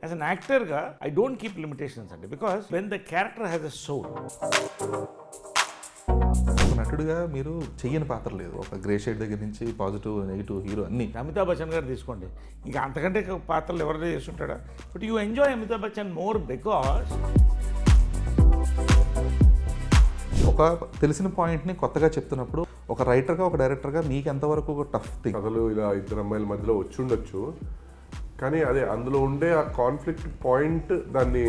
As an యాక్టర్గా I don't keep limitations అండి, because when the character has a soul. నటుడుగా మీరు చెయ్యని పాత్ర లేదు. ఒక గ్రే షేడ్ దగ్గర నుంచి పాజిటివ్ నెగిటివ్ హీరో అన్ని. అమితాబ్ బచ్చన్ గారు తీసుకోండి, ఇంకా అంతకంటే పాత్రలు ఎవరైనా చేస్తుంటాడా? But you enjoy Amitabh Bachchan more because ఒక తెలిసిన పాయింట్ని కొత్తగా చెప్తున్నప్పుడు ఒక రైటర్గా ఒక డైరెక్టర్గా మీకు ఎంతవరకు టఫ్ థింగ్? కథలు ఇలా ఇద్దరు అమ్మాయిల మధ్యలో వచ్చి ఉండొచ్చు, కానీ అదే అందులో ఉండే ఆ కాన్ఫ్లిక్ట్ పాయింట్ దాన్ని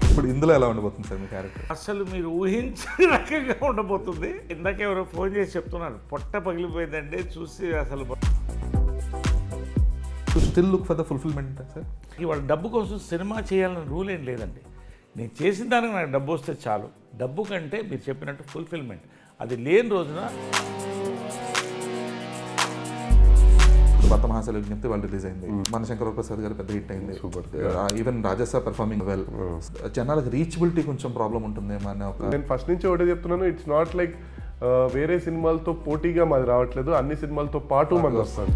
ఇప్పుడు ఇందులో ఎలా ఉండబోతుంది సార్ మీ క్యారెక్టర్? అసలు మీరు ఊహించని రకంగా ఉండబోతుంది. ఇందాక ఎవరో ఫోన్ చేసి చెప్తున్నారు, పొట్ట పగిలిపోయిందంటే చూసి అసలు still look for the fulfilment sir. ఇవాళ డబ్బు కోసం సినిమా చేయాలని రూల్ ఏం లేదండి. నేను చేసిన దానికి నాకు డబ్బు వస్తే చాలు. డబ్బు కంటే మీరు చెప్పినట్టు ఫుల్ఫిల్మెంట్ అది లేని రోజున భర్త మహాశైల విజ్ఞప్తి వాళ్ళు రిలీజ్ అయింది. మన శంకర ప్రసాద్ గారు పెద్ద హిట్ అయింది. Super. Even Rajasaab performing well. జనాలకు రీచబిలిటీ కొంచెం ప్రాబ్లం ఉంటుందేమో అనే ఒక. నేను ఫస్ట్ నుంచి ఒకటే చెప్తున్నాను, ఇట్స్ నాట్ లైక్ వేరే సినిమాలతో పోటీగా మాది రావట్లేదు, అన్ని సినిమాలతో పాటు మనది వస్తాను.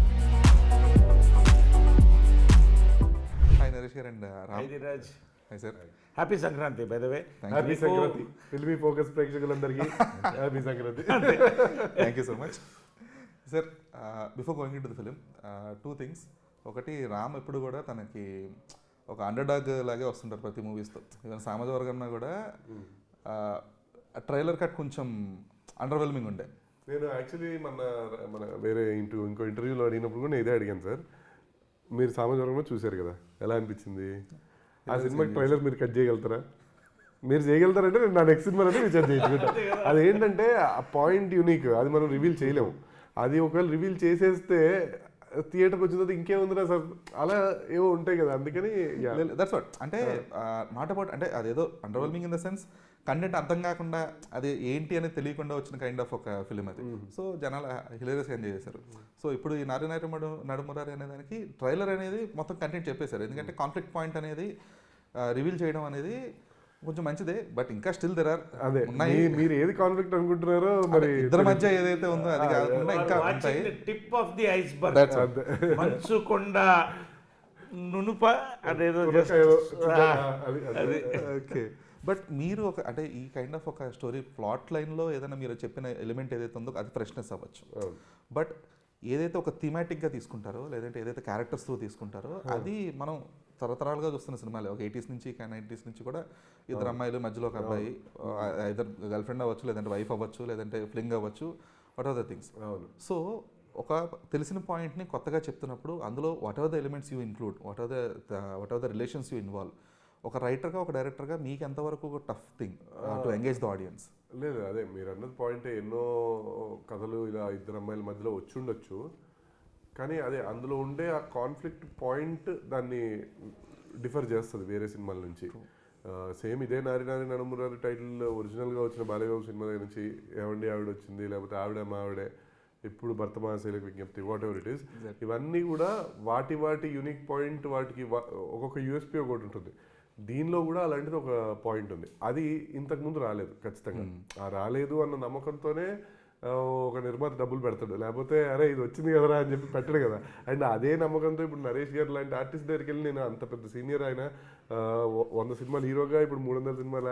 హాయ్ నరేష్ గారు and Raj. Hi sir. Happy Sankranti by the way. Happy Sankranti filmy focus ప్రేక్షకులందరికీ happy Sankranti. Thank you so much sir. Before going in to the film, two things. ఒకటి, రామ్ ఎప్పుడు కూడా తనకి ఒక అండర్డాగ్ లాగే వస్తుంటారు ప్రతి మూవీస్తో. ఈవెన్ సామాజ వర్గంలో కూడా ట్రైలర్ కట్ కొంచెం అండర్వెల్మింగ్ ఉండే. నేను యాక్చువల్లీ మన వేరే ఇంకో ఇంటర్వ్యూలో అడిగినప్పుడు కూడా నేను ఇదే అడిగాను సార్. మీరు సామాజ వర్గంలో చూశారు కదా, ఎలా అనిపించింది? ఆ సినిమాకి ట్రైలర్ మీరు కట్ చేయగలుగుతారా? మీరు చేయగలుగుతారంటే నేను నా నెక్స్ట్ సినిమా అంటే రీఛార్జ్ చేయించుకుంటా. అదేంటంటే ఆ పాయింట్ యూనిక్, అది మనం రివీల్ చేయలేము. అది ఒకవేళ రివీల్ చేసేస్తే థియేటర్కి వచ్చిన తర్వాత ఇంకేముందిరా సార్, అలా ఏవో ఉంటాయి కదా, అందుకని దట్స్ వాట్. అంటే నాట్ అబౌట్, అంటే అదేదో underwhelming in the sense content అర్థం కాకుండా అది ఏంటి అనేది తెలియకుండా వచ్చిన కైండ్ ఆఫ్ ఒక ఫిలిం అది. సో జనాలు హిలేరియస్గా ఎంజాయ్ చేశారు. సో ఇప్పుడు ఈ నారి నడుమురారి అనే దానికి ట్రైలర్ అనేది మొత్తం కంటెంట్ చెప్పేశారు. ఎందుకంటే కాన్ఫ్లిక్ట్ పాయింట్ అనేది రివీల్ చేయడం అనేది కొంచెం మంచిదే. బట్ ఇంకా స్టిల్ దెర్ ఆర్ అదే మీరు ఏది కాన్ఫ్లిక్ట్ అనుకుంటున్నారో మరి ఇద్దరి మధ్య ఏదైతే ఉందో అది కాకుండా ఇంకా ఉంటాయి. టిప్ ఆఫ్ ది ఐస్బర్గ్, మంచు కొండ నునుప అదేదో ఓకే. బట్ మీరు ఒక అంటే ఈ కైండ్ ఆఫ్ ఒక స్టోరీ ప్లాట్ లైన్లో ఏదైనా మీరు చెప్పిన ఎలిమెంట్ ఏదైతే ఉందో అది ఫ్రెష్నెస్ అవ్వచ్చు. బట్ ఏదైతే ఒక థీమాటిక్గా తీసుకుంటారో లేదంటే ఏదైతే క్యారెక్టర్స్తో తీసుకుంటారో అది మనం తరతరాలుగా చూస్తున్న సినిమాలే. ఒక 80s నుంచి 90s నుంచి కూడా ఇద్దరు అమ్మాయిలు మధ్యలో ఒక అబ్బాయి, ఇద్దరు గర్ల్ ఫ్రెండ్ అవ్వచ్చు, లేదంటే వైఫ్ అవ్వచ్చు, లేదంటే ఫ్లింగ్ అవ్వచ్చు, what are the things. So ఒక తెలిసిన పాయింట్ని కొత్తగా చెప్తున్నప్పుడు అందులో what are the elements you include, what are the relations you involve. ఒక రైటర్గా ఒక డైరెక్టర్గా మీకు ఎంతవరకు ఒక tough thing to engage the audience? లేదు, అదే మీరు అన్నది పాయింట్. ఎన్నో కథలు ఇలా ఇద్దరు అమ్మాయిల మధ్యలో వచ్చి ఉండొచ్చు, కానీ అదే అందులో ఉండే ఆ కాన్ఫ్లిక్ట్ పాయింట్ దాన్ని డిఫర్ చేస్తుంది వేరే సినిమాల నుంచి. సేమ్ ఇదే నారి నడుమురారి టైటిల్ ఒరిజినల్గా వచ్చిన బాలయ్యబాబు సినిమా దగ్గర నుంచి ఏమండి ఆవిడ వచ్చింది, లేకపోతే ఆవిడ మా ఆవిడే, ఇప్పుడు భర్త మహాశైలకు విజ్ఞప్తి, వాట్ ఎవర్ ఇట్ ఈస్, ఇవన్నీ కూడా వాటి యూనిక్ పాయింట్, వాటికి ఒక్కొక్క యూఎస్పీ ఒకటి ఉంటుంది. దీనిలో కూడా అలాంటిది ఒక పాయింట్ ఉంది. అది ఇంతకుముందు రాలేదు. ఖచ్చితంగా ఆ రాలేదు అన్న నమ్మకంతోనే ఒక నిర్మాత డబ్బులు పెడతాడు, లేకపోతే అరే ఇది వచ్చింది కదరా అని చెప్పి పెట్టడు కదా. అండ్ అదే నమ్మకంతో ఇప్పుడు నరేష్ గారు లాంటి ఆర్టిస్ట్ దగ్గరికి వెళ్ళి, నేను అంత పెద్ద సీనియర్, ఆయన 100 సినిమాలు హీరోగా, ఇప్పుడు 300 సినిమాల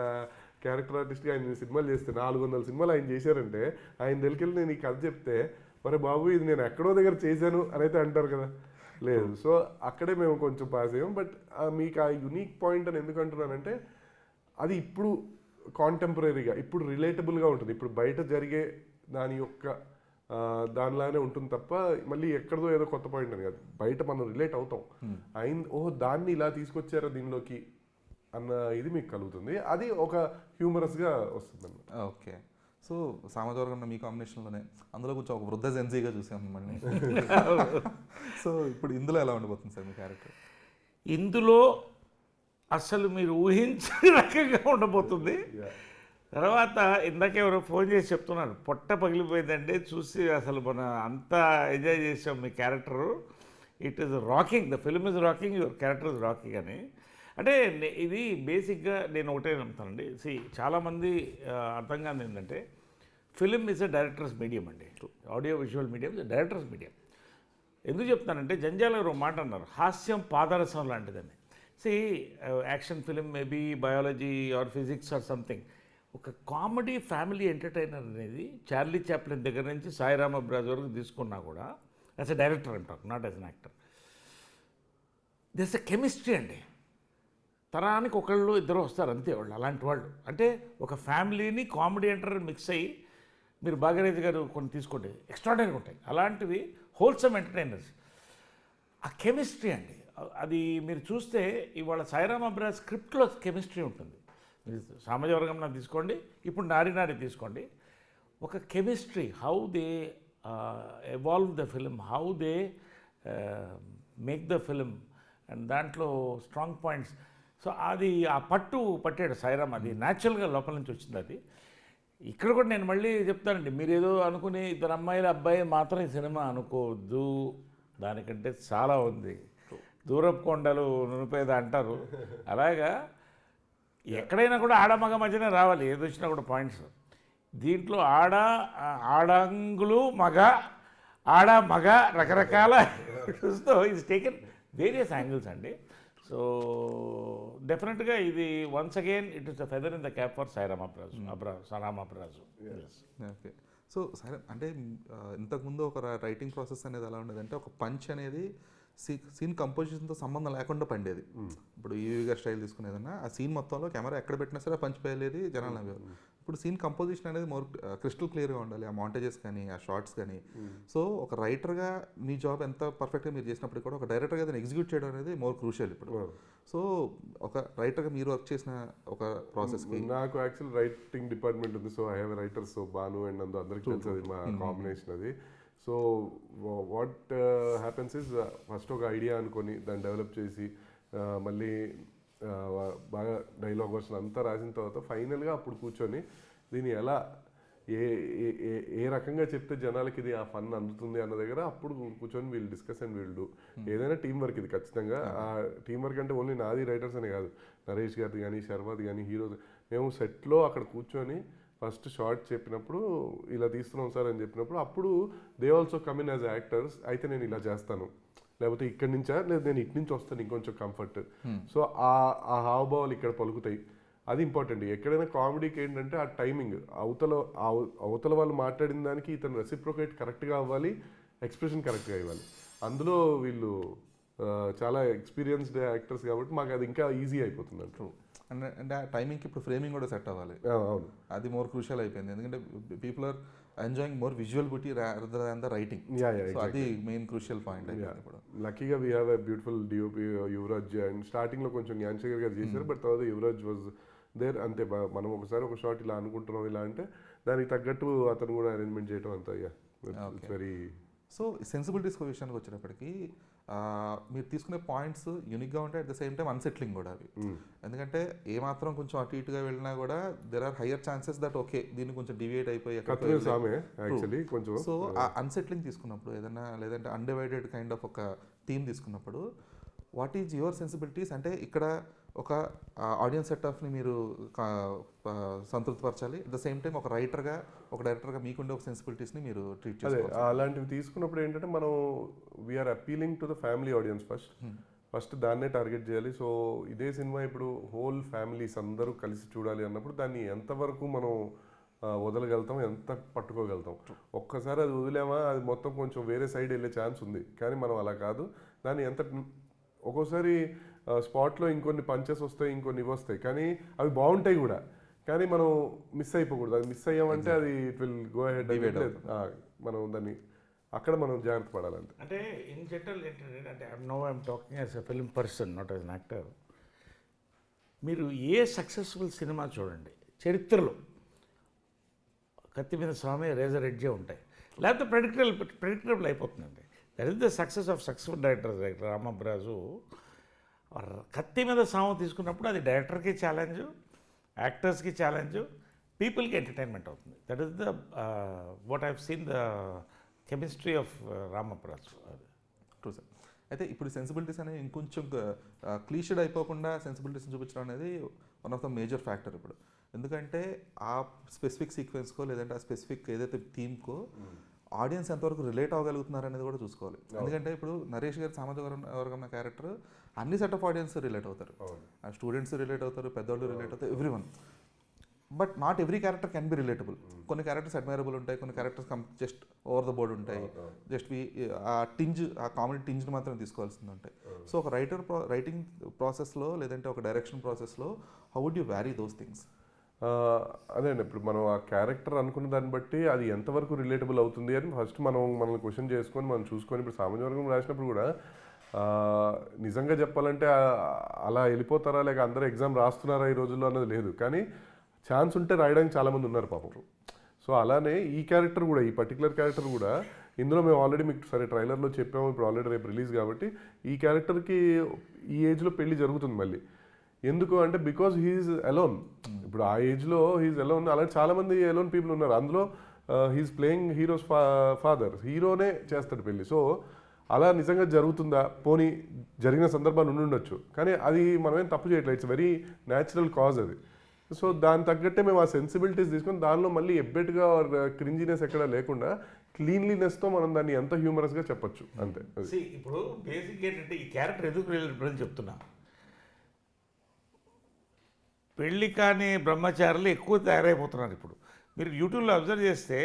క్యారెక్టర్ ఆర్టిస్ట్గా ఆయన సినిమాలు చేస్తే 400 సినిమాలు ఆయన చేశారంటే ఆయన దగ్గరికి వెళ్ళి నేను ఈ కథ చెప్తే, మరి బాబు ఇది నేను ఎక్కడో దగ్గర చేశాను అని అయితే అంటారు కదా. లేదు, సో అక్కడే మేము కొంచెం పాస్ అయ్యాం. బట్ మీకు ఆ యునీక్ పాయింట్ అని ఎందుకు అంటున్నానంటే అది ఇప్పుడు కాంటెంపరీగా, ఇప్పుడు రిలేటబుల్గా ఉంటుంది. ఇప్పుడు బయట జరిగే దాని యొక్క దానిలానే ఉంటుంది తప్ప మళ్ళీ ఎక్కడదో ఏదో కొత్త పాయింట్ అని కాదు. బయట మనం రిలేట్ అవుతాం. దాన్ని ఇలా తీసుకొచ్చారా దీనిలోకి అన్న ఇది మీకు కలుగుతుంది. అది ఒక హ్యూమరస్గా వస్తుంది అన్నమాట. ఓకే. సో సామాజిక మీ కాంబినేషన్లోనే అందులో కొంచెం ఒక వృద్ధ జెన్జీగా చూసాం మిమ్మల్ని. సో ఇప్పుడు ఇందులో ఎలా ఉండబోతుంది సార్ మీ క్యారెక్టర్? ఇందులో అసలు మీరు ఊహించని రకంగా ఉండబోతుంది. తర్వాత ఇందాక ఎవరో ఫోన్ చేసి చెప్తున్నారు, పొట్ట పగిలిపోయిందంటే చూసి అసలు మన అంతా ఎంజాయ్ చేసాం మీ character. It is rocking, the film is rocking, your character is rocking అని. అంటే ఇది బేసిక్గా నేను ఒకటే నమ్ముతానండి. చాలామంది అర్థం కాదు ఏంటంటే film is a director's medium అండి. Audio visual medium is director's medium. ఎందుకు చెప్తానంటే జంజాల గారు ఒక మాట అన్నారు, హాస్యం పాదరసం లాంటిదని. Action film maybe biology are physics or something. ఒక కామెడీ ఫ్యామిలీ ఎంటర్టైనర్ అనేది చార్లీ చాప్లిన్ దగ్గర నుంచి సాయిరామ్ అబ్రాజ్ వరకు తీసుకున్నా కూడా, as a director I'm talk, not as an actor, this a chemistry అండి. తరానికి ఒకళ్ళు ఇద్దరు వస్తారు అంతే, వాళ్ళు అలాంటి వాళ్ళు. అంటే ఒక ఫ్యామిలీని కామెడీ ఎంటర్ మిక్స్ అయ్యి, మీరు భాగీరథి గారు కొన్ని తీసుకోండి, ఎక్స్ట్రాడనరీగా ఉంటాయి అలాంటివి, హోల్సమ్ ఎంటర్టైనర్స్. ఆ కెమిస్ట్రీ అండి, అది మీరు చూస్తే ఇవాళ సాయిరామ్ అబ్రాజ్ స్క్రిప్ట్లో కెమిస్ట్రీ ఉంటుంది. మీరు సామాజిక వర్గం తీసుకోండి, ఇప్పుడు నారి నారి తీసుకోండి, ఒక chemistry, how they evolve the film, how they make the film, and దాంట్లో స్ట్రాంగ్ పాయింట్స్. సో అది ఆ పట్టాడు సాయిరామ్, అది న్యాచురల్గా లోపల నుంచి వచ్చింది అది. ఇక్కడ కూడా నేను మళ్ళీ చెప్తానండి, మీరు ఏదో అనుకుని ఇద్దరు అమ్మాయిల అబ్బాయి మాత్రం ఈ సినిమా అనుకోవద్దు, దానికంటే చాలా ఉంది. దూరపు కొండలు నునిపేద అంటారు, అలాగా ఎక్కడైనా కూడా ఆడమగ మధ్యనే రావాలి, ఏది వచ్చినా కూడా పాయింట్స్. దీంట్లో ఆడంగులు మగ రకరకాల చూస్తూ ఈజ్ టేకెన్ వేరియస్ యాంగిల్స్ అండి. సో డెఫినెట్గా ఇది once again it is a feather in the cap for Sairam Abbaraju. Okay. So సరే, అంటే ఇంతకుముందు ఒక రైటింగ్ ప్రాసెస్ అనేది ఎలా ఉండేది అంటే, ఒక పంచ్ అనేది సీన్ కంపోజిషన్తో సంబంధం లేకుండా పండేది. ఇప్పుడు ఈవీ గారి స్టైల్ తీసుకునేదన్నా ఆ సీన్ మొత్తంలో కెమెరా ఎక్కడ పెట్టినా సరే పంచ్ పేయలేదు, జనాలు నవ్వేవారు. ఇప్పుడు సీన్ కంపోజిషన్ అనేది మోర్ క్రిస్టల్ క్లియర్గా ఉండాలి, ఆ మాంటేజెస్ కానీ ఆ షార్ట్స్ కానీ. సో ఒక రైటర్గా మీ జాబ్ ఎంత పర్ఫెక్ట్గా మీరు చేసినప్పుడు కూడా, ఒక డైరెక్టర్గా దాన్ని ఎగ్జిక్యూట్ చేయడం అనేది మోర్ క్రూషియల్ ఇప్పుడు. సో ఒక రైటర్గా మీరు వర్క్ చేసిన ఒక ప్రాసెస్కి, నాకు యాక్చువల్ రైటింగ్ డిపార్ట్మెంట్ ఉంది. So I have writers, so Bhanu and Nandu అందరికీ తెలుసు అది మా కాంబినేషన్ అది. So what happens is, first ఒక ఐడియా అనుకొని దాన్ని డెవలప్ చేసి మళ్ళీ బాగా డైలాగ్ వర్షన్ అంతా రాసిన తర్వాత ఫైనల్గా అప్పుడు కూర్చొని దీన్ని ఎలా ఏ రకంగా చెప్తే జనాలకి ఇది ఆ ఫన్ అందుతుంది అన్న దగ్గర అప్పుడు కూర్చొని వీళ్ళు డిస్కస్ అండ్ వీళ్ళు డూ. ఏదైనా టీం వర్క్ ఇది ఖచ్చితంగా. ఆ టీం వర్క్ అంటే ఓన్లీ నాది రైటర్స్ అనే కాదు, నరేష్ గారిది కానీ శర్వాది కానీ హీరోస్. మేము సెట్లో అక్కడ కూర్చొని ఫస్ట్ షార్ట్ చెప్పినప్పుడు ఇలా తీస్తున్నాం సార్ అని చెప్పినప్పుడు, అప్పుడు they also come in as actors. అయితే నేను ఇలా చేస్తాను, లేకపోతే ఇక్కడి నుంచా, లేదు నేను ఇటు నుంచి వస్తాను ఇంకొంచెం కంఫర్ట్. సో ఆ హావభావాలు ఇక్కడ పలుకుతాయి, అది ఇంపార్టెంట్. ఎక్కడైనా కామెడీకి ఏంటంటే ఆ టైమింగ్, అవతల వాళ్ళు మాట్లాడిన దానికి ఇతను రెసిప్రోకేట్ కరెక్ట్గా అవ్వాలి, ఎక్స్ప్రెషన్ కరెక్ట్గా ఇవ్వాలి. అందులో వీళ్ళు చాలా ఎక్స్పీరియన్స్డ్ యాక్టర్స్ కాబట్టి మాకు అది ఇంకా ఈజీ అయిపోతుంది అంటారు. అంటే ఆ టైమింగ్కి ఇప్పుడు ఫ్రేమింగ్ కూడా సెట్ అవ్వాలి. అవును, అది మోర్ క్రూషియల్ అయిపోయింది, ఎందుకంటే people are enjoying more visual beauty rather than the writing. అది మెయిన్ క్రూషియల్ పాయింట్ అయిపోయింది ఇప్పుడు. లక్కీగా we have a beautiful DOP Yuvraj. And స్టార్టింగ్లో కొంచెం జ్ఞానశేఖర్ గారు చేశారు, బట్ తర్వాత యువరాజ్ వాజ్ దేర్. అంతే, మనం ఒకసారి ఒక షాట్ ఇలా అనుకుంటున్నాం ఇలా అంటే దానికి తగ్గట్టు అతను కూడా అరేంజ్మెంట్ చేయడం అంతా. వెరీ. సో సెన్సిబిలిటీస్ విషయానికి వచ్చేటప్పటికి మీరు తీసుకునే పాయింట్స్ యూనిక్గా ఉంటాయి, at the same time unsettling కూడా అవి. ఎందుకంటే ఏమాత్రం కొంచెం అటు ఇటుగా వెళ్ళినా కూడా there are higher chances that okay దీన్ని కొంచెం డివియేట్ అయిపోయి. సో ఆ అన్సెట్లింగ్ తీసుకున్నప్పుడు ఏదైనా, లేదంటే అన్డివైడెడ్ కైండ్ ఆఫ్ ఒక థీమ్ తీసుకున్నప్పుడు, వాట్ ఈజ్ యువర్ సెన్సిబిలిటీస్? అంటే ఇక్కడ ఒక ఆడియన్స్ సెట్ ఆఫ్ని మీరు సంతృప్తిపరచాలి, అట్ ద సేమ్ టైం ఒక రైటర్గా, ఒక డైరెక్టర్గా మీకుండే ఒక సెన్సిబిలిటీస్ని మీరు ట్రీట్ చేయాలి. అలాంటివి తీసుకున్నప్పుడు ఏంటంటే మనం we are appealing to the family audience first దాన్నే టార్గెట్ చేయాలి. సో ఇదే సినిమా ఇప్పుడు హోల్ ఫ్యామిలీస్ అందరూ కలిసి చూడాలి అన్నప్పుడు దాన్ని ఎంతవరకు మనం వదలగలుగుతాం, ఎంత పట్టుకోగలుగుతాం. ఒక్కసారి అది వదిలేమా, అది మొత్తం కొంచెం వేరే సైడ్ వెళ్ళే ఛాన్స్ ఉంది. కానీ మనం అలా కాదు, దాన్ని ఎంత ఒక్కోసారి స్పాట్లో ఇంకొన్ని పంచెస్ వస్తాయి, ఇంకొన్ని ఇవి వస్తాయి, కానీ అవి బాగుంటాయి కూడా, కానీ మనం మిస్ అయిపోకూడదు. అది మిస్ అయ్యామంటే అది ఇట్ విల్ గో అహెడ్. మనం దాన్ని అక్కడ మనం జాగ్రత్త పడాలంటే. అంటే ఇన్ జనరల్ ఏంటంటే I'm talking as a film person, not as an actor. మీరు ఏ సక్సెస్ఫుల్ సినిమా చూడండి, చరిత్రలో కత్తి మీద స్వామి, రేజర్ ఎడ్జే ఉంటాయి, లేకపోతే ప్రెడిక్టబుల్ అయిపోతుందండి. That is the success of successful director Ramabraju. కత్తి మీద సాము తీసుకున్నప్పుడు అది డైరెక్టర్కి ఛాలెంజ్, యాక్టర్స్కి ఛాలెంజ్, పీపుల్కి ఎంటర్టైన్మెంట్ అవుతుంది. That is the what I have seen the chemistry of Ramabraju. True sir. అయితే ఇప్పుడు సెన్సిబిలిటీస్ అనేవి ఇంకొంచెం క్లీషడ్ అయిపోకుండా సెన్సిబిలిటీస్ని చూపించడం అనేది one of the major factor ఇప్పుడు. ఎందుకంటే ఆ స్పెసిఫిక్ సీక్వెన్స్కో, లేదంటే ఆ స్పెసిఫిక్ ఏదైతే థీమ్కో ఆడియన్స్ ఎంతవరకు రిలేట్ అవ్వగలుగుతున్నారు అనేది కూడా చూసుకోవాలి. ఎందుకంటే ఇప్పుడు నరేష్ గారి సామాజిక వర్గం క్యారెక్టర్ అన్ని సెట్ ఆఫ్ ఆడియన్స్ రిలేట్ అవుతారు, స్టూడెంట్స్ రిలేట్ అవుతారు, పెద్దవాళ్ళు రిలేట్ అవుతారు, everyone. But not every character can be relatable. కొన్ని క్యారెక్టర్స్ అడ్మైరబుల్ ఉంటాయి, కొన్ని characters just over the board ఉంటాయి, జస్ట్ ఆ కామెడీ టింజ్ని మాత్రం తీసుకోవాల్సింది ఉంటాయి. సో ఒక రైటింగ్ ప్రాసెస్లో లేదంటే ఒక డైరెక్షన్ ప్రాసెస్లో how would you vary those things? అదే అండి, ఇప్పుడు మనం ఆ క్యారెక్టర్ అనుకున్న దాన్ని బట్టి అది ఎంతవరకు రిలేటబుల్ అవుతుంది అని ఫస్ట్ మనల్ని క్వశ్చన్ చేసుకొని మనం చూసుకొని, ఇప్పుడు సామాజిక వర్గం రాసినప్పుడు కూడా నిజంగా చెప్పాలంటే అలా వెళ్ళిపోతారా లేక అందరూ ఎగ్జామ్ రాస్తున్నారా ఈ రోజుల్లో అన్నది లేదు, కానీ ఛాన్స్ ఉంటే రాయడానికి చాలామంది ఉన్నారు పాపం. సో అలానే ఈ క్యారెక్టర్ కూడా, ఈ పర్టికులర్ క్యారెక్టర్ కూడా ఇందులో మేము ఆల్రెడీ మీకు సరే ట్రైలర్లో చెప్పాము, ఇప్పుడు ఆల్రెడీ రేపు రిలీజ్ కాబట్టి ఈ క్యారెక్టర్కి ఈ ఏజ్లో పెళ్లి జరుగుతుంది మళ్ళీ. ఎందుకు అంటే బికాజ్ హీఈస్ అలోన్. ఇప్పుడు ఆ ఏజ్లో హీఈస్ అలోన్. అలాగే చాలామంది అలోన్ పీపుల్ ఉన్నారు. అందులో హీఈస్ ప్లేయింగ్ హీరోస్ ఫాదర్, హీరోనే చేస్తాడు పెళ్ళి. సో అలా నిజంగా జరుగుతుందా? పోనీ జరిగిన సందర్భాలు ఉండొచ్చు, కానీ అది మనమేం తప్పు చేయట్లేదు. ఇట్స్ వెరీ న్యాచురల్ కాజ్ అది. సో దాని తగ్గట్టే మేము ఆ సెన్సిబిలిటీస్ తీసుకొని దానిలో మళ్ళీ ఎబ్బెట్గా క్రింజినెస్ ఎక్కడ లేకుండా క్లీన్లీనెస్తో మనం దాన్ని ఎంత హ్యూమరస్గా చెప్పొచ్చు అంతే. ఇప్పుడు బేసిక్ ఏంటంటే ఈ క్యారెక్టర్ ఎందుకు రిలేటబుల్ అని చెప్తున్నా. పెళ్ళి కాని బ్రహ్మచారులు ఎక్కువ తయారైపోతున్నారు ఇప్పుడు. మీరు యూట్యూబ్లో అబ్జర్వ్ చేస్తే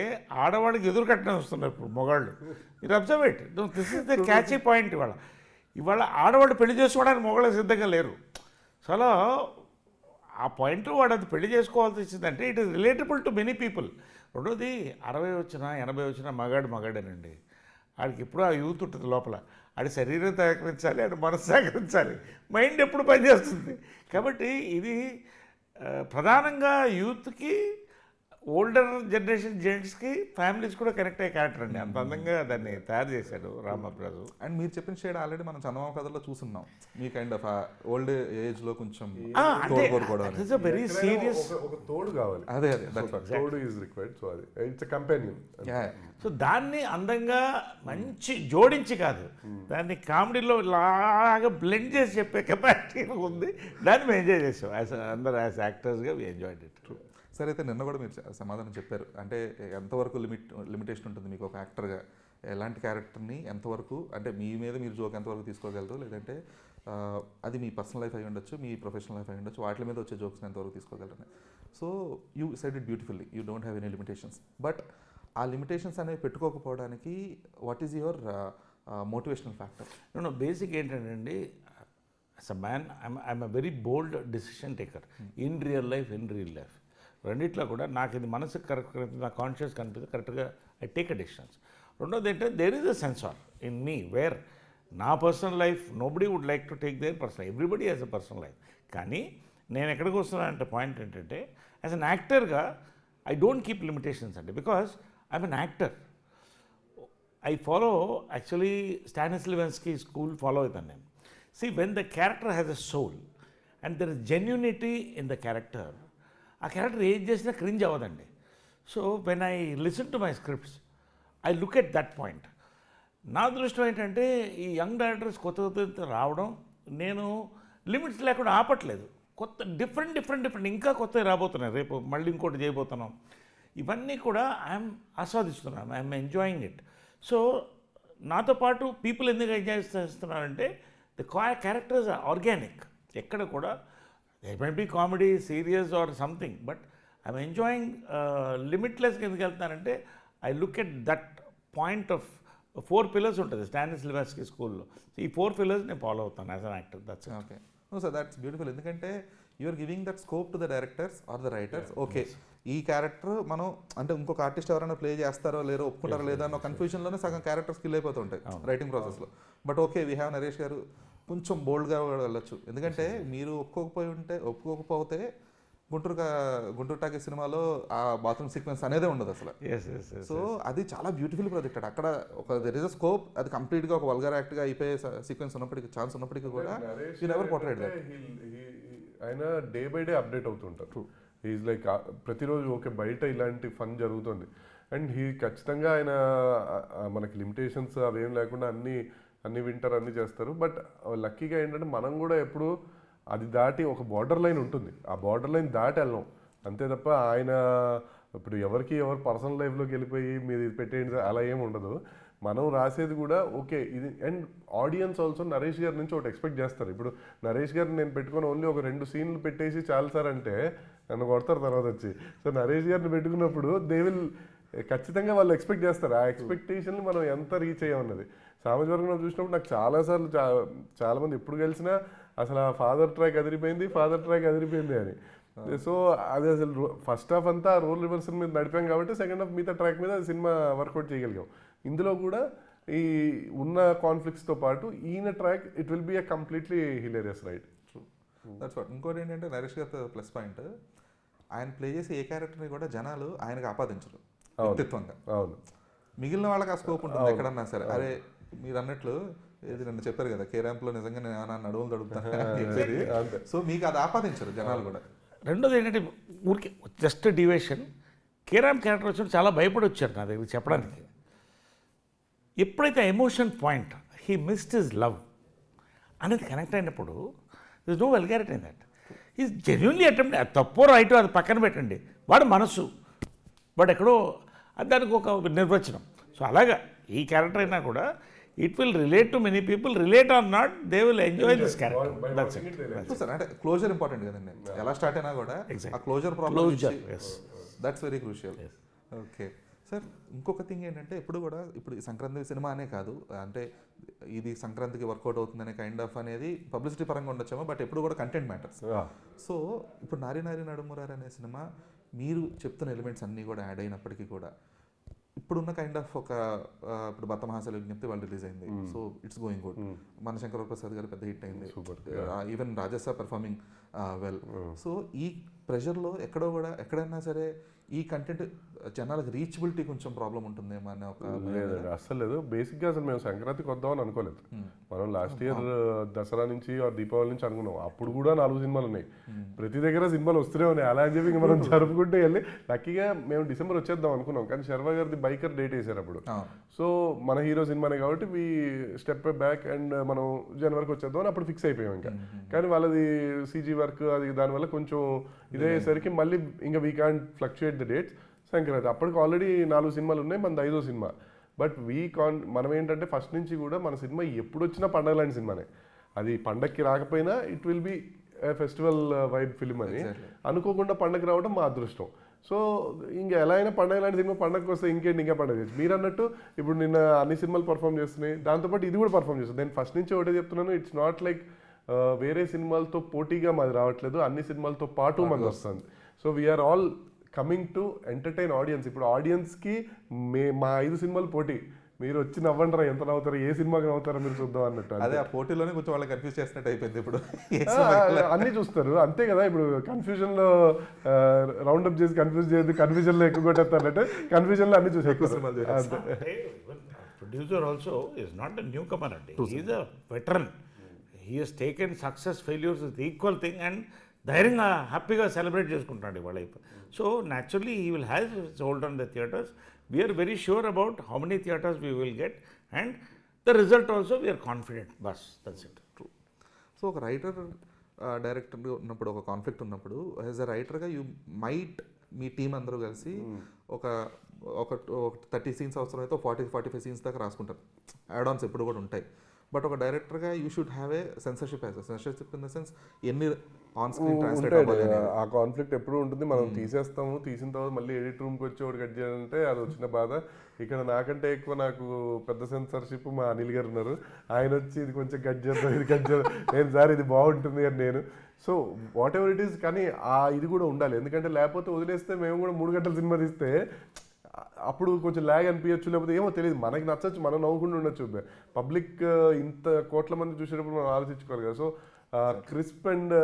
ఆడవాళ్ళకి ఎదురు కట్టడం వస్తున్నారు ఇప్పుడు మొగాళ్ళు. మీరు observe it, this is the catchy point. ఇవాళ ఆడవాళ్ళు పెళ్లి చేసుకోవడానికి మొగాళ్ళు సిద్ధంగా లేరు. సో ఆ పాయింట్లో వాడు అది పెళ్లి చేసుకోవాల్సి వచ్చిందంటే it is relatable to many people. రెండోది 60 వచ్చినా 80 వచ్చినా మగాడేనండి. ఆడికి ఎప్పుడూ ఆ యూత్ ఉంటుంది లోపల. ఆడి శరీరం సహకరించాలి, ఆడి మనసు సహకరించాలి, మైండ్ ఎప్పుడు పనిచేస్తుంది. కాబట్టి ఇది ప్రధానంగా యూత్కి, ఓల్డర్ జనరేషన్ జెంట్స్కి, ఫ్యామిలీస్ కూడా కనెక్ట్ అయ్యే క్యారెక్టర్ అండి. అంత అందంగా దాన్ని తయారు చేశాడు రామప్రభు. అండ్ మీరు చెప్పిన షేడ్ ఆల్రెడీ మనం చందమామ కథలో చూస్తున్నాం. మీ కైండ్ ఆఫ్ ఓల్డ్ ఏజ్లో కొంచెం వెరీ సీరియస్ ఒక తోడు కావాలి. అదే తోడు ఈజ్ రిక్వైర్డ్. సో అది ఇట్స్ కంపానియన్. సో దాన్ని అందంగా మంచి జోడించి కాదు, దాన్ని కామెడీలో లాగా బ్లెండ్ చేసి చెప్పే కెపాసిటీ ఉంది. దాన్ని మేము ఎంజాయ్ చేసాం అందరూ యాజ్ యాక్టర్స్గా వి ఎంజాయ్డ్ ఇట్. సరే, అయితే నిన్న కూడా మీరు సమాధానం చెప్పారు. అంటే ఎంతవరకు లిమిటేషన్ ఉంటుంది మీకు ఒక యాక్టర్గా? ఎలాంటి క్యారెక్టర్ని ఎంతవరకు, అంటే మీ మీద మీరు జోక్ ఎంతవరకు తీసుకోగలరు, లేదంటే అది మీ పర్సనల్ లైఫ్ అయి ఉండొచ్చు, మీ ప్రొఫెషనల్ లైఫ్ అయి ఉండొచ్చు, వాటి మీద వచ్చే జోక్స్ని ఎంతవరకు తీసుకోగలరని. So you said it beautifully, you don't have any limitations. But ఆ లిమిటేషన్స్ అనేవి పెట్టుకోకపోవడానికి what is your motivational factor? Basic ఏంటంటే as a man I'm a very bold decision taker in real life, రెండిట్లో కూడా నాకు ఇది మనసు కరెక్ట్, నా కాన్షియస్ కనిపిస్తే కరెక్ట్గా ఐ టేక్ అ డెసిషన్స్. రెండోది ఏంటంటే there is a censor in me where నా personal life nobody would like to take their personal, everybody has a personal life. కానీ నేను ఎక్కడికి వస్తున్నానంటే పాయింట్ ఏంటంటే యాజ్ అన్ యాక్టర్గా ఐ డోంట్ కీప్ లిమిటేషన్స్ అండి, because I'm an actor. I follow actually Stanislavski school follow అవుతాను నేను. See, when the character has a soul and there is genuinity in the character, ఆ character ఏం చేసినా cringe అవ్వదండి. So when I listen to my scripts I look at that point. నా దృష్టిలో ఏంటంటే ఈ యంగ్ డైరెక్టర్స్ కొత్త రావడం, నేను లిమిట్స్ లేకుండా ఆపట్లేదు. కొత్త డిఫరెంట్ ఇంకా కొత్తవి రాబోతున్నాయి. రేపు మళ్ళీ ఇంకోటి చేయబోతున్నాం. ఇవన్నీ కూడా ఐఎమ్ ఆస్వాదిస్తున్నాను, ఐఎమ్ ఎంజాయింగ్ ఇట్. సో నాతో పాటు పీపుల్ ఎందుకు ఎంజాయ్ చేస్తున్నారంటే ద క్యారెక్టర్స్ ఆర్ ఆర్గానిక్. ఎక్కడ కూడా there might be comedy, serious or something, but I'm enjoying లిమిట్లెస్గా ఎందుకు వెళ్తున్నానంటే I look at that point of 4 pillars ఉంటుంది స్టానిస్లవస్కీ స్కూల్లో. ఈ 4 pillars నేను ఫాలో అవుతాను as an actor. That's okay. So that's beautiful. ఎందుకంటే you're giving that scope to the directors or the writers. Okay, ఈ క్యారెక్టర్ మనం అంటే ఇంకొక ఆర్టిస్ట్ ఎవరైనా ప్లే చేస్తారో లేరో, ఒప్పుకుంటారో లేదా అన్న కన్ఫ్యూజన్లోనే సగం క్యారెక్టర్స్ కిల్ అయిపోతుంటాయి రైటింగ్ ప్రాసెస్లో. But okay, we have Naresh గారు కొంచెం బోల్డ్గా వెళ్ళొచ్చు. ఎందుకంటే మీరు ఒప్పుకోకపోతే గుంటూరు టాకీ సినిమాలో ఆ బాత్రూమ్ సీక్వెన్స్ అనేది ఉండదు అసలు. సో అది చాలా బ్యూటిఫుల్ ప్రొజెక్టెడ్. అక్కడ ఒక దెర్ ఇస్ అ స్కోప్, అది కంప్లీట్గా ఒక వల్గర్ యాక్ట్గా అయిపోయే సీక్వెన్స్ ఉన్నప్పటికీ, ఛాన్స్ ఉన్నప్పటికీ కూడా యు నెవర్ పోర్ట్రేట్ దట్. ఆయన డే బై డే అప్డేట్ అవుతుంటారు. ఈజ్ లైక్ ప్రతిరోజు ఓకే బయట ఇలాంటి ఫన్ జరుగుతుంది అండ్ ఖచ్చితంగా ఆయన మనకి లిమిటేషన్స్ అవేం లేకుండా అన్ని వింటారు, అన్నీ చేస్తారు. బట్ లక్కీగా ఏంటంటే మనం కూడా ఎప్పుడు అది దాటి ఒక బార్డర్ లైన్ ఉంటుంది, ఆ బార్డర్ లైన్ దాటి వెళ్ళాం అంతే తప్ప ఆయన ఇప్పుడు ఎవరికి ఎవరు పర్సనల్ లైఫ్లోకి వెళ్ళిపోయి మీరు ఇది పెట్టేయండి అలా ఏమి ఉండదు. మనం రాసేది కూడా ఓకే ఇది. అండ్ ఆడియన్స్ ఆల్సో నరేష్ గారి నుంచి ఒకటి ఎక్స్పెక్ట్ చేస్తారు. ఇప్పుడు నరేష్ గారిని నేను పెట్టుకొని ఓన్లీ ఒక 2 సీన్లు పెట్టేసి చాలు సార్ అంటే నన్ను కొడతారు తర్వాత వచ్చి. సో నరేష్ గారిని పెట్టుకున్నప్పుడు దే విల్ ఖచ్చితంగా వాళ్ళు ఎక్స్పెక్ట్ చేస్తారు. ఆ ఎక్స్పెక్టేషన్ని మనం ఎంత రీచ్ అయ్యామన్నది. సామాజిక చూసినప్పుడు నాకు చాలాసార్లు చాలామంది ఎప్పుడు కలిసినా అసలు ఆ ఫాదర్ ట్రాక్ అదిరిపోయింది అని. సో అది అసలు ఫస్ట్ హాఫ్ అంతా రోల్ రివర్సల్ మీద నడిపాం కాబట్టి సెకండ్ హాఫ్ మిగతా ట్రాక్ మీద సినిమా వర్కౌట్ చేయగలిగాం. ఇందులో కూడా ఈ ఉన్న కాన్ఫ్లిక్ట్స్తో పాటు ఈయన track it will be a completely hilarious right. That's what. ఇంకోటి ఏంటంటే నరేష్ గారి ప్లస్ పాయింట్, ఆయన ప్లే చేసే ఏ క్యారెక్టర్ని కూడా జనాలు ఆయనకు ఆపాదించరు వ్యక్తిత్వంగా. అవును, మిగిలిన వాళ్ళకి ఆ స్కోప్ ఉంటుంది ఎక్కడన్నా సరే. అరే మీరు అన్నట్లు ఇది నన్ను చెప్పారు కదా కే ర్యాంప్లో నిజంగా నేను నా నడువులు తడుపుతాను. సో మీకు అది ఆపాదించరు జనాలు కూడా. రెండోది ఏంటంటే ఊరికి జస్ట్ డివేషన్, కేరామ్ క్యారెక్టర్ వచ్చినప్పుడు చాలా భయపడి వచ్చారు నా దగ్గర చెప్పడానికి. ఎప్పుడైతే emotion point he missed his love అనేది కనెక్ట్ అయినప్పుడు this no vulgarity in that. Is genuinely attempt. తప్పో రైటో అది పక్కన పెట్టండి, వాడు మనసు బట్ ఎక్కడో దానికి ఒక నిర్వచనం. సో అలాగా ఈ క్యారెక్టర్ అయినా కూడా it will relate to many people, relate or not they will enjoy this character. That's it. Sir అంటే క్లోజర్ ఇంపార్టెంట్ కదండి. ఎలా స్టార్ట్ అయినా కూడా ఆ closure problem, that's very crucial. Okay sir, ఇంకొక థింగ్ ఏంటంటే ఇప్పుడు కూడా ఇప్పుడు ఈ సంక్రాంతి సినిమా అనే కాదు, అంటే ఇది సంక్రాంతికి వర్కౌట్ అవుతుందనే కైండ్ ఆఫ్ అనేది పబ్లిసిటీ పరంగా ఉండొచ్చేమో, బట్ ఎప్పుడు కూడా కంటెంట్ మ్యాటర్స్. సో ఇప్పుడు నారి నారి నడుమురారు అనే సినిమా మీరు చెప్తున్న ఎలిమెంట్స్ అన్నీ కూడా యాడ్ అయినప్పటికీ కూడా ఇప్పుడున్న కైండ్ ఆఫ్ ఒక ఇప్పుడు భర్త మహాశైల విజ్ఞప్తి వాళ్ళు రిలీజ్ అయింది. So it's going good. మన శంకర ప్రసాద్ గారు పెద్ద హిట్ అయింది. Even Rajasaab performing well. So ఈ ప్రెషర్లో ఎక్కడైనా సరే ఈ కంటెంట్ జనాలకు రీచబిలిటీ కొంచెం ప్రాబ్లం ఉంటుందేమో అనే ఒక. లేదండి, అస్సలు లేదు. బేసిక్గా అసలు మేము సంక్రాంతికి వద్దామని అనుకోలేదు. మనం లాస్ట్ ఇయర్ దసరా నుంచి దీపావళి నుంచి అనుకున్నాం. అప్పుడు కూడా 4 సినిమాలు ఉన్నాయి, ప్రతి దగ్గర సినిమాలు వస్తూనే ఉన్నాయి. అలా అని చెప్పి మనం జరుపుకుంటూ వెళ్ళి లక్కీగా మేము డిసెంబర్ వచ్చేద్దాం అనుకున్నాం, కానీ శర్వా గారిది బైకర్ డేట్ వేసారు అప్పుడు. సో మన హీరో సినిమానే కాబట్టి వి స్టెప్ బ్యాక్ అండ్ మనం జనవరికి వచ్చేద్దాం అని అప్పుడు ఫిక్స్ అయిపోయాం ఇంకా. కానీ వాళ్ళది సీజీ వర్క్ అది దానివల్ల కొంచెం ఇదేసరికి మళ్ళీ ఇంకా we can't fluctuate the dates. Sankranti అప్పటికి ఆల్రెడీ 4 సినిమాలు ఉన్నాయి, మనది 5వ సినిమా. బట్ మనం ఏంటంటే ఫస్ట్ నుంచి కూడా మన సినిమా ఎప్పుడు వచ్చినా పండగ లాంటి సినిమానే. అది పండగకి రాకపోయినా it will be festival vibe film అని అనుకోకుండా పండగ రావడం మా అదృష్టం. సో ఇంకా ఎలా అయినా పండగ లాంటి సినిమా పండగకి వస్తే ఇంకేంటి ఇంకా పండగ చేయొచ్చు. మీరు అన్నట్టు ఇప్పుడు నిన్న అన్ని సినిమాలు పర్ఫామ్ చేస్తున్నాయి, దాంతోపాటు ఇది కూడా పర్ఫామ్ చేస్తుంది. నేను ఫస్ట్ నుంచి ఒకటే చెప్తున్నాను, ఇట్స్ నాట్ లైక్ వేరే సినిమాలతో పోటీగా మాది రావట్లేదు, అన్ని సినిమాలతో పాటు మనది వస్తుంది. So we are all coming to entertain audience. ఇప్పుడు ఆడియన్స్కి మా 5 సినిమాలు పోటీ, మీరు వచ్చి నవ్వంటారా, ఎంత నవ్వుతారు, ఏ సినిమాకి నవ్వుతారో మీరు చూద్దాం అన్నట్టు. అదే ఆ పోటీలోనే కొంచెం వాళ్ళకి కన్ఫ్యూజ్ చేసినట్టు అయిపోయింది. ఇప్పుడు అన్నీ చూస్తారు అంతే కదా. ఇప్పుడు కన్ఫ్యూజన్లో రౌండప్ చేసి కన్ఫ్యూజ్ చేయదు, కన్ఫ్యూజన్లో ఎక్కువ కొట్టేస్తారంటే కన్ఫ్యూజన్లో అన్ని చూసి ఎక్కువ సినిమాలు. Producer also is not a newcomer అండి, is a veteran. He has taken success failures with equal thing and ధైర్యంగా హ్యాపీగా సెలబ్రేట్ చేసుకుంటాడు ఇవాళ. So naturally he will have hold on the theatres. We're very sure about how many theatres we will get and the result also we're confident. బస్ that's it. True. So ఒక writer director ఉన్నప్పుడు, ఒక conflict ఉన్నప్పుడు, as a రైటర్గా you might me team అందరూ కలిసి ఒక 30 scenes అవసరమైతే 40-45 సీన్స్ దాకా రాసుకుంటారు. యాడ్ ఆన్స్ ఎప్పుడు కూడా ఉంటాయి. బట్ ఒక డైరెక్టర్గా you should have a censorship. Censorship in the sense ఎన్ని ఆన్ స్క్రీన్ ట్రాన్స్లేట్ అవ్వాలి. ఆ కాన్ఫ్లిక్ట్ ఎప్పుడు ఉంటుంది. మనం తీసేస్తాము, తీసిన తర్వాత మళ్ళీ ఎడిట్ రూమ్కి వచ్చి ఒకటి కట్ చేయాలంటే అది వచ్చిన బాధ. ఇక్కడ నాకంటే ఎక్కువ నాకు పెద్ద సెన్సర్షిప్ మా అనిల్ గారు ఉన్నారు. ఆయన వచ్చి ఇది కొంచెం కట్ చేద్దాం, ఇది కట్ చేద్దాం, నేను సార్ ఇది బాగుంటుంది అని నేను. So what ever it is, కానీ ఆ ఇది కూడా ఉండాలి. ఎందుకంటే లేకపోతే వదిలేస్తే మేము కూడా 3 గంటల సినిమా తీస్తే అప్పుడు కొంచెం ల్యాగ్ అనిపించచ్చు, లేకపోతే ఏమో తెలియదు, మనకి నచ్చచ్చు, మనం నవ్వుకుంటూ ఉండొచ్చు. పబ్లిక్ ఇంత కోట్ల మంది చూసేటప్పుడు మనం ఆలోచించుకోవాలి కదా. So crisp and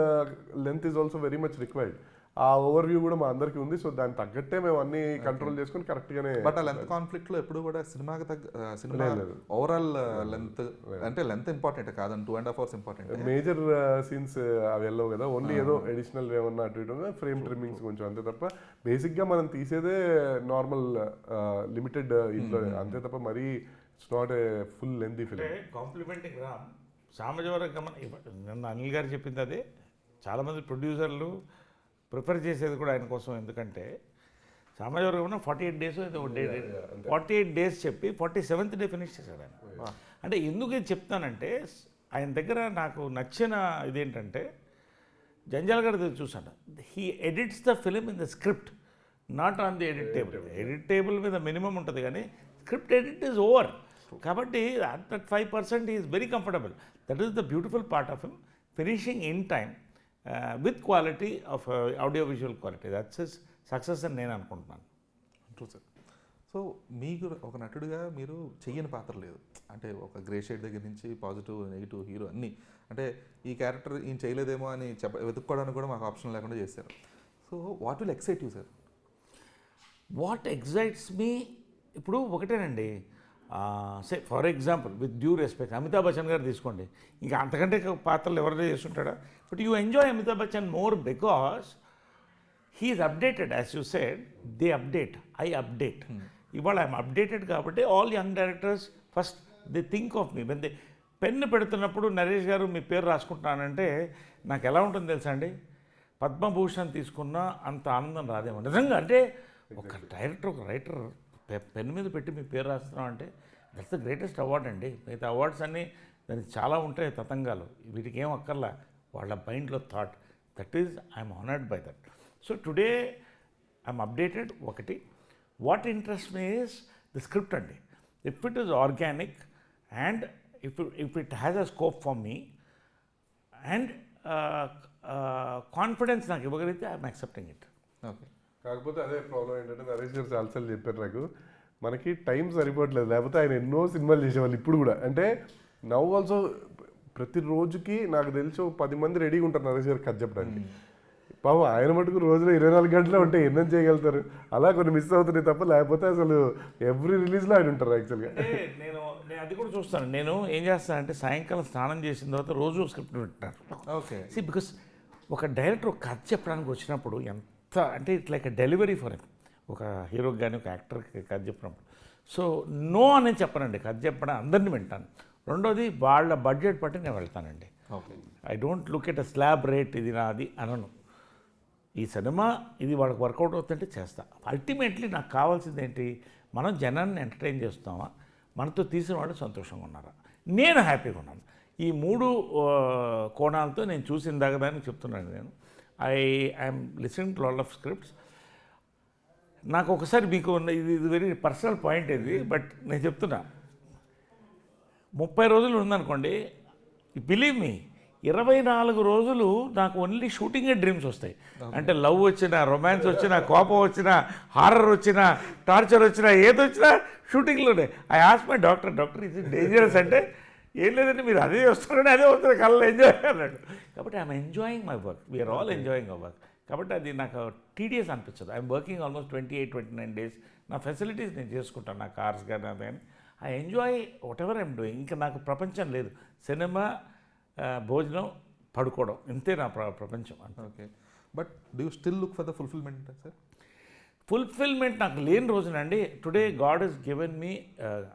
length is also very much required. ఆ ఓవర్ వ్యూ కూడా మా అందరికీ ఉంది. సో దానికి తగ్గట్టే మేము అన్ని కంట్రోల్ చేసుకుని కరెక్ట్గానే. బట్ ఆ లెంత్ కాన్ఫ్లిక్ట్లో ఎప్పుడు కూడా సినిమాకి సినిమా ఓవరాల్ లెంత్ అంటే లెంత్ ఇంపార్టెంట్ కాదని 2.5 hours ఇంపార్టెంట్. మేజర్ సీన్స్ అవి వెళ్ళవు కదా, ఓన్లీ ఏదో అడిషనల్ ఏమన్నా అటు ఇటు ఫ్రేమ్ ట్రిమ్మింగ్స్ కొంచెం అంతే తప్ప బేసిక్గా మనం తీసేదే నార్మల్ లిమిటెడ్ ఇంట్లో అంతే తప్ప మరీ it's not a full lengthy film. Complimenting Ram సామాజిక నిన్న అనిల్ గారు చెప్పింది అదే. చాలామంది ప్రొడ్యూసర్లు ప్రిఫర్ చేసేది కూడా ఆయన కోసం. ఎందుకంటే సామాజిక 48 డేస్ ఏదో డే 48 డేస్ చెప్పి 47th డే ఫినిష్ చేశాడు ఆయన. అంటే ఎందుకు ఇది చెప్తానంటే ఆయన దగ్గర నాకు నచ్చిన ఇదేంటంటే జంజాల్ గారి దగ్గర చూసాను, he edits the film in the script, not on the edit table. Edit table మీద మినిమం ఉంటుంది కానీ స్క్రిప్ట్ ఎడిట్ ఈజ్ ఓవర్. కాబట్టి that 5% is very comfortable. That is the beautiful part of him, finishing in time with quality of audio visual quality. That's his success అని నేను అనుకుంటున్నాను. True sir. So మీకు ఒక నటుడిగా మీరు చెయ్యని పాత్ర లేదు, అంటే ఒక గ్రే షేడ్ దగ్గర నుంచి పాజిటివ్ నెగిటివ్ హీరో అన్నీ, అంటే ఈ క్యారెక్టర్ ఈయన చేయలేదేమో అని వెతుక్కోవడానికి కూడా మాకు ఆప్షన్ లేకుండా చేశారు. So what will excite you sir? What excites me ఇప్పుడు ఒకటేనండి, say for example with due respect Amitabh Bachchan గారు తీసుకోండి, ఇంకా అంతకంటే పాత్రలు ఎవరైనా చేస్తుంటాడా, but you enjoy Amitabh Bachchan more because he is updated. As you said, they update, I update. ఇవాళ ఐఎమ్ అప్డేటెడ్ కాబట్టి all young directors first they think of me. When they pen పెడుతున్నప్పుడు నరేష్ గారు మీ పేరు రాసుకుంటున్నానంటే నాకు ఎలా ఉంటుంది తెలుసా అండి, పద్మభూషణ్ తీసుకున్నా అంత ఆనందం రాదేమో నిజంగా. అంటే ఒక డైరెక్టర్, ఒక రైటర్ పెన్ మీద పెట్టి మీ పేరు రాస్తున్నాం అంటే దట్స్ ద గ్రేటెస్ట్ అవార్డ్ అండి. మిగతా అవార్డ్స్ అన్నీ దానికి చాలా ఉంటాయి తతంగాలు, వీటికి ఏం అక్కర్లా, వాళ్ళ మైండ్లో thought. That is I'm honoured by that. So today I'm updated. ఒకటి what interest me is the script అండి. If it is organic and if it has a scope for me and confidence నాకు ఇవ్వగలిగితే I'm accepting it. Okay. కాకపోతే అదే problem ఏంటంటే నరేష్ గారు చాలాసార్లు చెప్పారు నాకు, మనకి టైం సరిపోవట్లేదు, లేకపోతే ఆయన ఎన్నో సినిమాలు చేసేవాళ్ళు ఇప్పుడు కూడా. అంటే నవ్ ఆల్సో ప్రతి రోజుకి నాకు తెలిసి 10 మంది రెడీగా ఉంటారు నరేష్ గారు కథ చెప్పడానికి. పాపం ఆయన మటుకు రోజులో 24 గంటలు ఉంటే ఎన్నం చేయగలుగుతారు. అలా కొన్ని మిస్ అవుతున్నాయి తప్ప, లేకపోతే అసలు ఎవ్రీ రిలీజ్లో ఆయన ఉంటారు యాక్చువల్గా. నేను అది కూడా చూస్తాను. నేను ఏం చేస్తానంటే సాయంకాలం స్నానం చేసిన తర్వాత రోజు స్క్రిప్ట్ పెట్టాను. ఓకే. సి బికాస్ ఒక డైరెక్టర్ ఒక కథ చెప్పడానికి వచ్చినప్పుడు ఎంత అంటే it like delivery for him, ఒక హీరోకి కానీ ఒక యాక్టర్కి కథ చెప్పినప్పుడు. సో నో అని చెప్పనండి, కథ చెప్పడం అందరినీ వింటాను. రెండోది వాళ్ళ బడ్జెట్ బట్టి నేను వెళ్తానండి. Okay. I don't look at a slab rate, ఇది నాది అనను. ఈ సినిమా ఇది వాళ్ళకి వర్కౌట్ అవుతుంటే చేస్తా. అల్టిమేట్లీ నాకు కావాల్సింది ఏంటి, మనం జనాన్ని ఎంటర్టైన్ చేస్తామా, మనతో తీసిన వాళ్ళు సంతోషంగా ఉన్నారా, నేను హ్యాపీగా ఉన్నాను. ఈ 3 కోణాలతో నేను చూసిన దాని చెప్తున్నాను. నేను I'm listening to lot of scripts. నాకు ఒకసారి మీకు ఇది వెరీ పర్సనల్ పాయింట్ ఇది, బట్ నేను చెప్తున్నా, 30 రోజులు ఉందనుకోండి, బిలీవ్ మీ 24 రోజులు నాకు ఓన్లీ షూటింగే డ్రీమ్స్ వస్తాయి. అంటే లవ్ వచ్చినా, రొమాన్స్ వచ్చినా, కోపం వచ్చినా, హారర్ వచ్చినా, టార్చర్ వచ్చినా, ఏదొచ్చినా షూటింగ్లోనే. I ask my doctor is it dangerous అంటే, ఏం లేదంటే మీరు అదే వస్తున్నారని అదే వస్తుంది, కళ్ళు ఎంజాయ్ అన్నాడు. కాబట్టి I'm enjoying my work, we are all enjoying our work. కాబట్టి అది నాకు టీడీఎస్ అనిపించదు. I'm working almost 28-29 days. నా ఫెసిలిటీస్ నేను చేసుకుంటాను, నా కార్స్ కానీ అది కానీ. I enjoy whatever I'm doing. ఇంకా నాకు ప్రపంచం లేదు, సినిమా, భోజనం, పడుకోవడం, ఇంతే నా ప్రపంచం. Okay. But do you still look for the fulfilment sir? Fulfilment నాకు లేని రోజునండి. Today God has given me,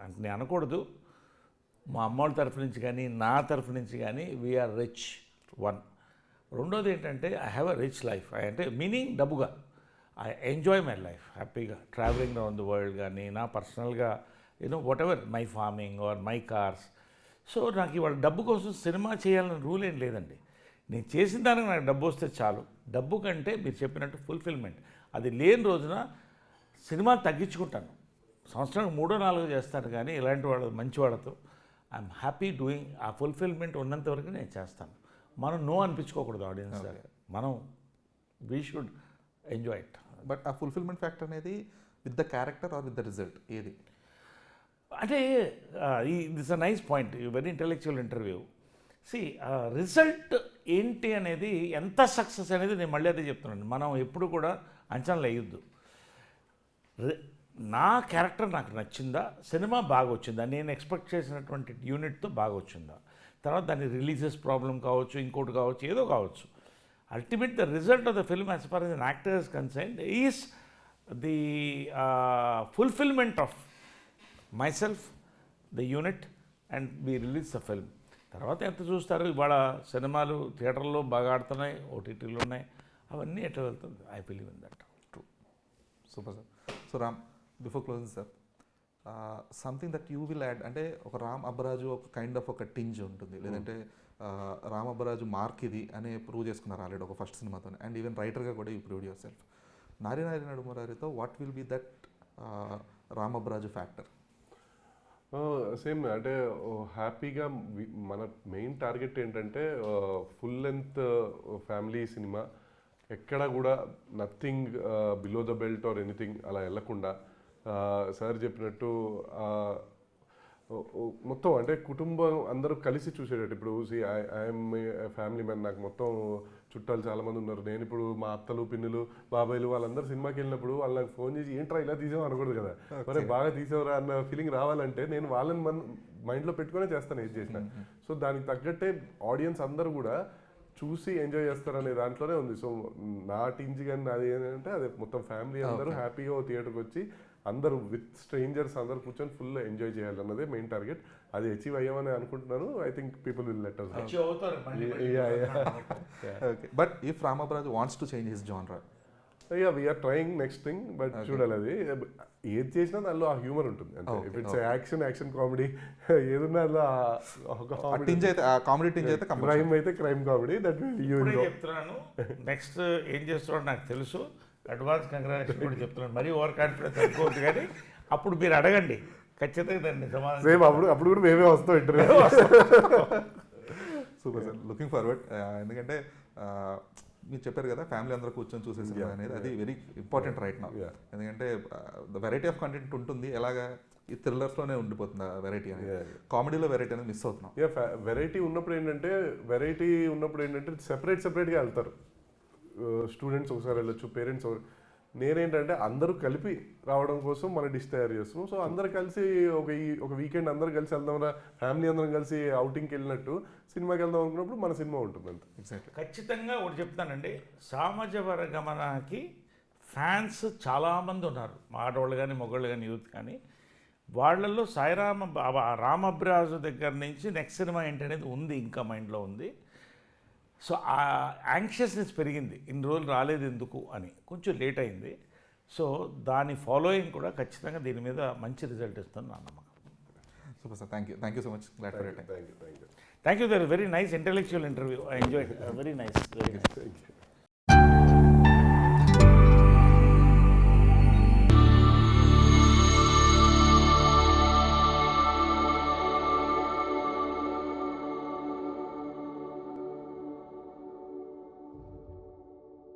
అంటే నేను అనకూడదు, మా అమ్మోళ్ళ తరఫు నుంచి కానీ నా తరఫు నుంచి కానీ వీఆర్ రిచ్. 1. రెండోది ఏంటంటే I have a rich life. అంటే మీనింగ్ డబ్బుగా ఐ ఎంజాయ్ మై లైఫ్ హ్యాపీగా, ట్రావెలింగ్ అరౌండ్ ద వరల్డ్ కానీ, నా పర్సనల్గా what ever my farming are my cars. So నాకు ఇవాళ డబ్బు కోసం సినిమా చేయాలని రూల్ ఏం లేదండి. నేను చేసిన దానికి నాకు డబ్బు వస్తే చాలు. డబ్బు కంటే మీరు చెప్పినట్టు ఫుల్ఫిల్మెంట్ అది లేని రోజున సినిమాలు తగ్గించుకుంటాను. సంవత్సరానికి 3-4 చేస్తాను, కానీ ఇలాంటి వాళ్ళ మంచి వాళ్ళతో ఐఎమ్ హ్యాపీ డూయింగ్. ఆ ఫుల్ఫిల్మెంట్ ఉన్నంత వరకు నేను చేస్తాను. మనం నో అనిపించుకోకూడదు ఆడియన్స్ దగ్గర, మనం we should enjoy it. But ఆ ఫుల్ఫిల్మెంట్ ఫ్యాక్టర్ అనేది with the character or with the result ఏది? అంటే this a nice point, very intellectual interview. సి రిజల్ట్ ఏంటి అనేది, ఎంత సక్సెస్ అనేది నేను మళ్ళీ అదే చెప్తున్నాను. మనం ఎప్పుడు కూడా అంచనాలు వేయొద్దు. నా క్యారెక్టర్ నాకు నచ్చిందా, సినిమా బాగా వచ్చిందా, నేను ఎక్స్పెక్ట్ చేసినటువంటి యూనిట్తో బాగా వచ్చిందా, తర్వాత దాని రిలీజెస్ ప్రాబ్లం కావచ్చు, ఇంకోటి కావచ్చు, ఏదో కావచ్చు. Ultimate the result of the film as far as an actor is concerned is the fulfilment of myself, the unit, and we release the film. తర్వాత ఎంత చూస్తారు, ఇవాళ సినిమాలు థియేటర్లో బాగా ఆడుతున్నాయి, ఓటీటీలో ఉన్నాయి, అవన్నీ ఎట్లా వెళ్తుంది. I believe in that. True. Super sir. So Ram, before closing sir, something that you will add, అంటే ఒక రామ్ అబ్బరాజు ఒక కైండ్ ఆఫ్ ఒక టింజ్ ఉంటుంది, లేదంటే రామ్ అబ్బరాజు మార్క్ ఇది అని ప్రూవ్ చేసుకున్నారు ఆల్రెడీ ఒక ఫస్ట్ సినిమాతో, అండ్ ఈవెన్ రైటర్గా కూడా you prove your self. Nari Nari నడుమురారితో what will be that Ram Abbaraju factor? Same అంటే హ్యాపీగా మన మెయిన్ టార్గెట్ ఏంటంటే ఫుల్ లెంత్ ఫ్యామిలీ సినిమా, ఎక్కడ కూడా nothing below the belt or anything అలా వెళ్ళకుండా సార్ చెప్పినట్టు మొత్తం అంటే కుటుంబం అందరూ కలిసి చూసేటట్టు. ఇప్పుడు ఐఎమ్ ఫ్యామిలీ మ్యాన్, నాకు మొత్తం చుట్టాలు చాలామంది ఉన్నారు. నేను ఇప్పుడు మా అత్తలు పిన్నులు బాబాయిలు వాళ్ళందరూ సినిమాకి వెళ్ళినప్పుడు వాళ్ళు నాకు ఫోన్ చేసి ఏంట్రా ఇలా తీసావు అనకూడదు కదా, మరి బాగా తీసేవరా అన్న ఫీలింగ్ రావాలంటే నేను వాళ్ళని మైండ్లో పెట్టుకునే చేస్తాను ఏది చేసిన. సో దానికి తగ్గట్టే ఆడియన్స్ అందరూ కూడా చూసి ఎంజాయ్ చేస్తారనే దాంట్లోనే ఉంది. సో నా టీంజ్ కానీ నాది ఏంటంటే అదే మొత్తం ఫ్యామిలీ అందరూ హ్యాపీగా థియేటర్కి వచ్చి అందరూ విత్ స్ట్రేంజర్స్ అందరూ కూర్చొని ఫుల్ ఎంజాయ్ చేయాలన్నదే మెయిన్ టార్గెట్. అది అచీవ్ అయ్యామని అనుకుంటున్నాను. I think people will let us know. Okay, but if Ram Abbaraju wants to change his genre, we are trying next thing, but చూడాలి అది ఏది చేసినా దానిలో ఆ హ్యూమర్ ఉంటుంది. అంటే ఇఫ్ ఇట్స్ యాక్షన్ కామెడీ ఏదన్నా టింజ్ అయితే కామెడీ టింజ్ అయితే క్రైమ్ అయితే క్రైమ్ కామెడీ దట్ చెప్తున్నాను. నెక్స్ట్ ఏం చేస్తున్నాడు నాకు తెలుసు, అడ్వాన్స్ కంగ్రాచులేషన్ కూడా చెప్తున్నాను. మరీ ఓవర్ కాన్ఫిడెన్స్ అనుకోవద్దు, కానీ అప్పుడు మీరు అడగండి, ఖచ్చితంగా దాన్ని సమాధానం. సేమ్ అప్పుడు కూడా మేమే వస్తాం interview. Super sir, looking forward. ఎందుకంటే మీరు చెప్పారు కదా ఫ్యామిలీ అందరూ కూర్చొని చూసేసి అనేది, అది వెరీ ఇంపార్టెంట్ రైట్ నా. ఎందుకంటే ద వెరైటీ ఆఫ్ కంటెంట్ ఉంటుంది, ఎలాగా ఈ థ్రిల్లర్స్లోనే ఉండిపోతుంది ఆ వెరైటీ అనేది, కామెడీలో వెరైటీ అనేది మిస్ అవుతున్నాం. వెరైటీ ఉన్నప్పుడు ఏంటంటే సెపరేట్గా వెళ్తారు. స్టూడెంట్స్ ఒకసారి వెళ్ళొచ్చు, పేరెంట్స్. నేనేంటంటే అందరూ కలిపి రావడం కోసం మన డిష్ తయారు చేస్తున్నాం. సో అందరు కలిసి ఒక వీకెండ్ అందరు కలిసి వెళ్దాం, ఫ్యామిలీ అందరం కలిసి అవుటింగ్కి వెళ్ళినట్టు సినిమాకి వెళ్దాం అనుకున్నప్పుడు మన సినిమా ఉంటుంది అంతే. ఎగ్జాక్ట్లీ. ఖచ్చితంగా ఒకటి చెప్తానండి, సామాజ వర్గమనానికి ఫ్యాన్స్ చాలామంది ఉన్నారు, ఆడవాళ్ళు కానీ మగవాళ్ళు కానీ యూత్ కానీ. వాళ్ళల్లో రామ్ అబ్బరాజు దగ్గర నుంచి నెక్స్ట్ సినిమా ఏంటనేది ఉంది, ఇంకా మైండ్లో ఉంది. సో ఆ యాంగ్షియస్నెస్ పెరిగింది, ఇన్ని రోజులు రాలేదు ఎందుకు అని, కొంచెం లేట్ అయింది. సో దాని ఫాలోయింగ్ కూడా ఖచ్చితంగా దీని మీద మంచి రిజల్ట్ ఇస్తుంది నా నమ్మకం. Super sir, thank you so much. Glad for your time. Thank you. Very nice intellectual interview. I enjoyed. Very nice. Thank you.